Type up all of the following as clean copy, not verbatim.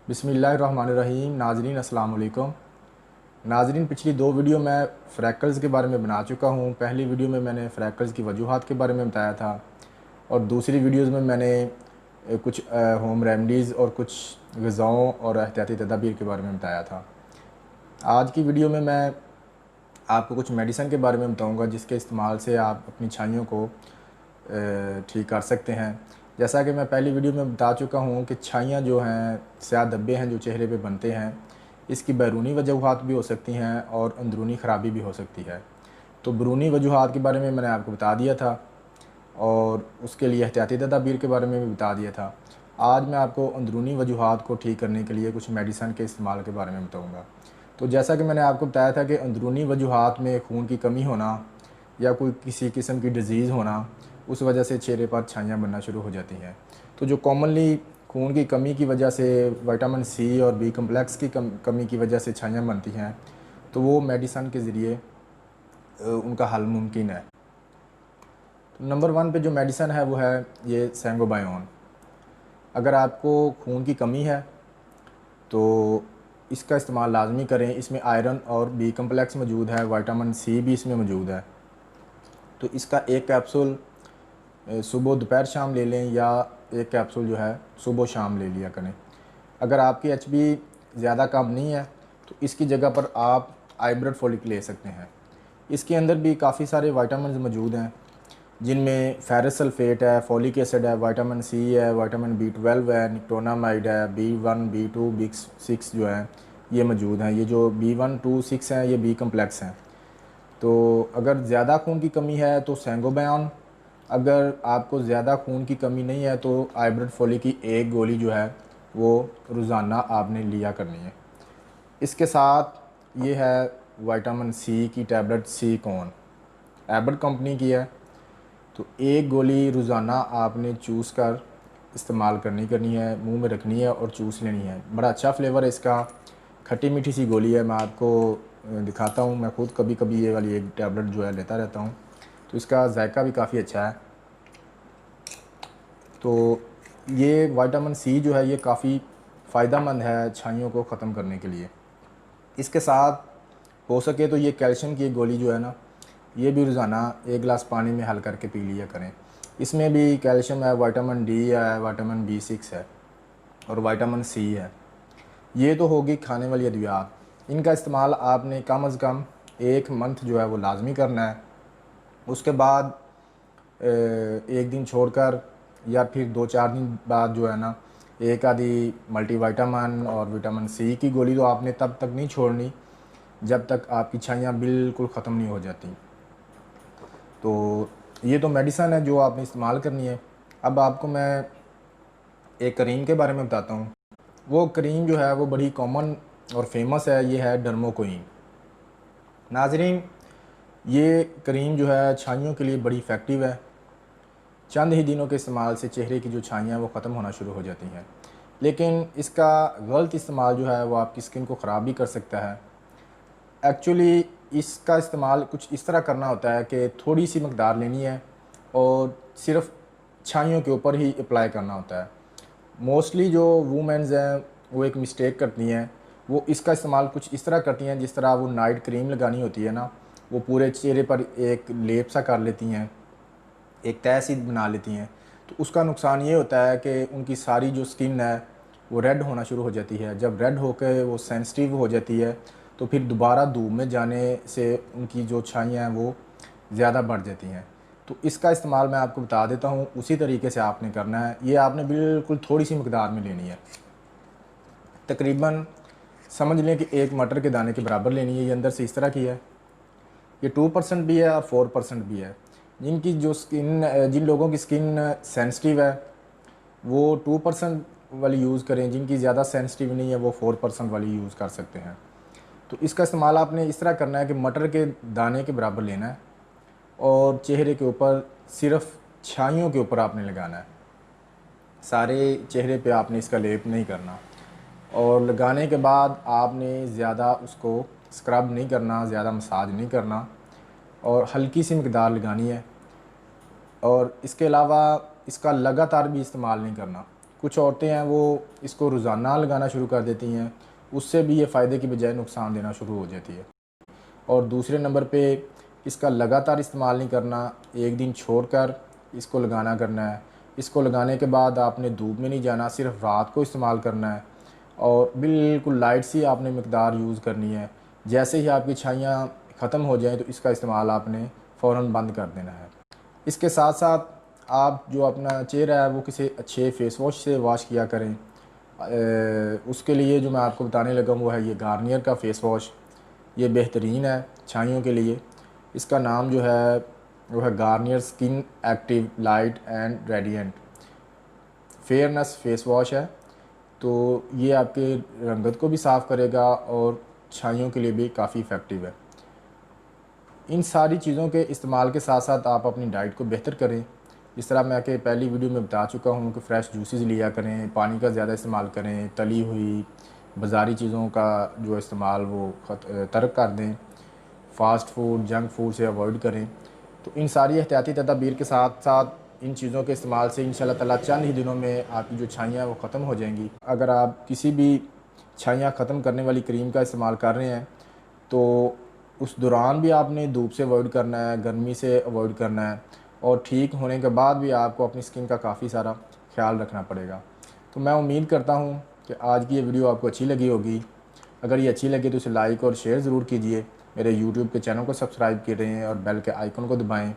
बिस्मिल्लाहिर्रहमानिर्रहीम। नाज़रीन अस्सलाम वालेकुम। नाज़रीन, पिछली दो वीडियो मैं फ्रैकल्स के बारे में बना चुका हूँ। पहली वीडियो में मैंने फ्रैकल्स की वजूहात के बारे में बताया था और दूसरी वीडियोज़ में मैंने कुछ होम रेमडीज़ और कुछ ग़िज़ाओं और एहतियाती तदाबीर के बारे में बताया था। आज की वीडियो में मैं आपको कुछ मेडिसिन के बारे में बताऊँगा जिसके इस्तेमाल से आप अपनी छाइयों को ठीक कर सकते हैं। जैसा कि मैं पहली वीडियो में बता चुका हूँ कि छाइयाँ जो हैं, स्याह धब्बे हैं जो चेहरे पे बनते हैं, इसकी बैरूनी वजूहात भी हो सकती हैं और अंदरूनी ख़राबी भी हो सकती है। तो बैरूनी वजूहात के बारे में मैंने आपको बता दिया था और उसके लिए एहतियाती तदाबीर के बारे में भी बता दिया था। आज मैं आपको अंदरूनी वजूहात को ठीक करने के लिए कुछ मेडिसिन के इस्तेमाल के बारे में बताऊँगा। तो जैसा कि मैंने आपको बताया था कि अंदरूनी वजूहात में खून की कमी होना या कोई किसी किस्म की डिज़ीज़ होना, उस वजह से चेहरे पर छाइयाँ बनना शुरू हो जाती हैं। तो जो कॉमनली खून की कमी की वजह से विटामिन सी और बी कम्प्लेक्स की कमी की वजह से छाइयाँ बनती हैं, तो वो मेडिसिन के ज़रिए उनका हल मुमकिन है। तो नंबर 1 पे जो मेडिसिन है वो है ये सेंगोबायोन। अगर आपको खून की कमी है तो इसका इस्तेमाल लाजमी करें। इसमें आयरन और बी कम्प्लेक्स मौजूद है, विटामिन सी भी इसमें मौजूद है। तो इसका एक कैप्सूल सुबह दोपहर शाम ले लें या एक कैप्सूल जो है सुबह शाम ले लिया करें। अगर आपकी एचबी ज़्यादा कम नहीं है तो इसकी जगह पर आप आइब्रेट फॉलिक ले सकते हैं। इसके अंदर भी काफ़ी सारे विटामिन मौजूद हैं जिनमें फेरस सल्फेट है, फॉलिक एसिड है, विटामिन सी है, विटामिन बी 12 है, निकोटामाइड है, बी 1 बी 2 बी 6 जो है ये मौजूद हैं। ये जो बी 1 2 6 हैं ये बी कम्प्लेक्स हैं। तो अगर ज़्यादा खून की कमी है तो सेंगोबायोन, अगर आपको ज़्यादा खून की कमी नहीं है तो आइब्रेट फॉलिक की एक गोली जो है वो रोज़ाना आपने लिया करनी है। इसके साथ ये है विटामिन सी की टैबलेट सी कॉन, एबट कंपनी की है। तो एक गोली रोज़ाना आपने चूस कर इस्तेमाल करनी है, मुंह में रखनी है और चूस लेनी है। बड़ा अच्छा फ्लेवर है इसका, खट्टी मीठी सी गोली है। मैं आपको दिखाता हूँ, मैं ख़ुद कभी कभी ये वाली एक टैबलेट जो है लेता रहता हूँ। तो इसका जायका भी काफ़ी अच्छा है। तो ये विटामिन सी जो है ये काफ़ी फ़ायदेमंद है छाइयों को ख़त्म करने के लिए। इसके साथ हो सके तो ये कैल्शियम की एक गोली जो है ना, ये भी रोज़ाना एक गिलास पानी में हल करके पी लिया करें। इसमें भी कैल्शियम है, विटामिन डी है, विटामिन बी 6 है और विटामिन सी है। ये तो होगी खाने वाली अद्वियात। इनका इस्तेमाल आपने कम अज़ कम एक मंथ जो है वो लाजमी करना है। उसके बाद एक दिन छोड़कर या फिर 2-4 दिन बाद जो है ना, एक आधी मल्टीविटामिन और विटामिन सी की गोली तो आपने तब तक नहीं छोड़नी जब तक आपकी छाइयाँ बिल्कुल ख़त्म नहीं हो जाती। तो ये तो मेडिसिन है जो आपने इस्तेमाल करनी है। अब आपको मैं एक क्रीम के बारे में बताता हूँ। वो क्रीम जो है वो बड़ी कॉमन और फेमस है, ये है डर्मोकोइन। नाजरीन, ये क्रीम जो है छाइयों के लिए बड़ी इफ़ेक्टिव है। चंद ही दिनों के इस्तेमाल से चेहरे की जो छाइयाँ वो ख़त्म होना शुरू हो जाती हैं, लेकिन इसका गलत इस्तेमाल जो है वो आपकी स्किन को ख़राब भी कर सकता है। एक्चुअली इसका इस्तेमाल कुछ इस तरह करना होता है कि थोड़ी सी मकदार लेनी है और सिर्फ छाइयों के ऊपर ही अप्लाई करना होता है। मोस्टली जो वूमेंस हैं वो एक मिस्टेक करती हैं, वो इसका इस्तेमाल कुछ इस तरह करती हैं जिस तरह वो नाइट क्रीम लगानी होती है ना, वो पूरे चेहरे पर एक लेप सा कर लेती हैं, एक तह सी बना लेती हैं। तो उसका नुकसान ये होता है कि उनकी सारी जो स्किन है वो रेड होना शुरू हो जाती है। जब रेड होकर वो सेंसिटिव हो जाती है तो फिर दोबारा धूप में जाने से उनकी जो छाइयाँ हैं वो ज़्यादा बढ़ जाती हैं। तो इसका इस्तेमाल मैं आपको बता देता हूँ, उसी तरीके से आपने करना है। ये आपने बिल्कुल थोड़ी सी मकदार में लेनी है, तकरीबन समझ लें कि एक मटर के दाने के बराबर लेनी है। ये अंदर से इस तरह की है। ये 2% भी है और 4% भी है। जिन लोगों की स्किन सेंसिटिव है वो 2% वाली यूज़ करें, जिनकी ज़्यादा सेंसिटिव नहीं है वो 4% वाली यूज़ कर सकते हैं। तो इसका इस्तेमाल आपने इस तरह करना है कि मटर के दाने के बराबर लेना है और चेहरे के ऊपर सिर्फ छाइयों के ऊपर आपने लगाना है। सारे चेहरे पे आपने इसका लेप नहीं करना और लगाने के बाद आपने ज़्यादा उसको स्क्रब नहीं करना, ज़्यादा मसाज नहीं करना और हल्की सी मकदार लगानी है। और इसके अलावा इसका लगातार भी इस्तेमाल नहीं करना। कुछ औरतें हैं वो इसको रोज़ाना लगाना शुरू कर देती हैं, उससे भी ये फ़ायदे की बजाय नुकसान देना शुरू हो जाती है। और दूसरे नंबर पे इसका लगातार इस्तेमाल नहीं करना, एक दिन छोड़कर इसको लगाना करना है। इसको लगाने के बाद आपने धूप में नहीं जाना, सिर्फ रात को इस्तेमाल करना है और बिल्कुल लाइट सी आपने मकदार यूज़ करनी है। जैसे ही आपकी छाइयाँ ख़त्म हो जाएँ तो इसका इस्तेमाल आपने फ़ौरन बंद कर देना है। इसके साथ साथ आप जो अपना चेहरा है वो किसी अच्छे फेस वॉश से वॉश किया करें। उसके लिए जो मैं आपको बताने लगा हूँ वो है ये गार्नियर का फ़ेस वॉश। ये बेहतरीन है छाइयों के लिए। इसका नाम जो है वो है Garnier skin active light and radiant fairness face wash है। तो ये आपके रंगत को भी साफ़ करेगा और छाइयों के लिए भी काफ़ी इफ़ेक्टिव है। इन सारी चीज़ों के इस्तेमाल के साथ साथ आप अपनी डाइट को बेहतर करें। जिस तरह मैं आपके पहली वीडियो में बता चुका हूँ कि फ़्रेश जूसेस लिया करें, पानी का ज़्यादा इस्तेमाल करें, तली हुई बाज़ारी चीज़ों का जो इस्तेमाल वो तर्क कर दें, फ़ास्ट फूड जंक फूड से अवॉइड करें। तो इन सारी एहतियाती तदाबीर के साथ साथ इन चीज़ों के इस्तेमाल से इंशाल्लाह ताला चंद ही दिनों में आपकी जो छाइयाँ वो ख़त्म हो जाएंगी। अगर आप किसी भी छाइयाँ ख़त्म करने वाली क्रीम का इस्तेमाल कर रहे हैं तो उस दौरान भी आपने धूप से अवॉइड करना है, गर्मी से अवॉइड करना है और ठीक होने के बाद भी आपको अपनी स्किन का काफ़ी सारा ख्याल रखना पड़ेगा। तो मैं उम्मीद करता हूँ कि आज की ये वीडियो आपको अच्छी लगी होगी। अगर ये अच्छी लगी तो इसे लाइक और शेयर ज़रूर कीजिए। मेरे यूट्यूब के चैनल को सब्सक्राइब करें और बेल के आइकन को दबाएं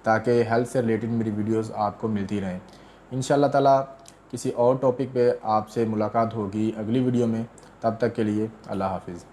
ताकि हेल्थ से रिलेटेड मेरी वीडियोस आपको मिलती रहें। इंशाल्लाह ताला किसी और टॉपिक पे आपसे मुलाकात होगी अगली वीडियो में। तब तक के लिए अल्लाह हाफिज़।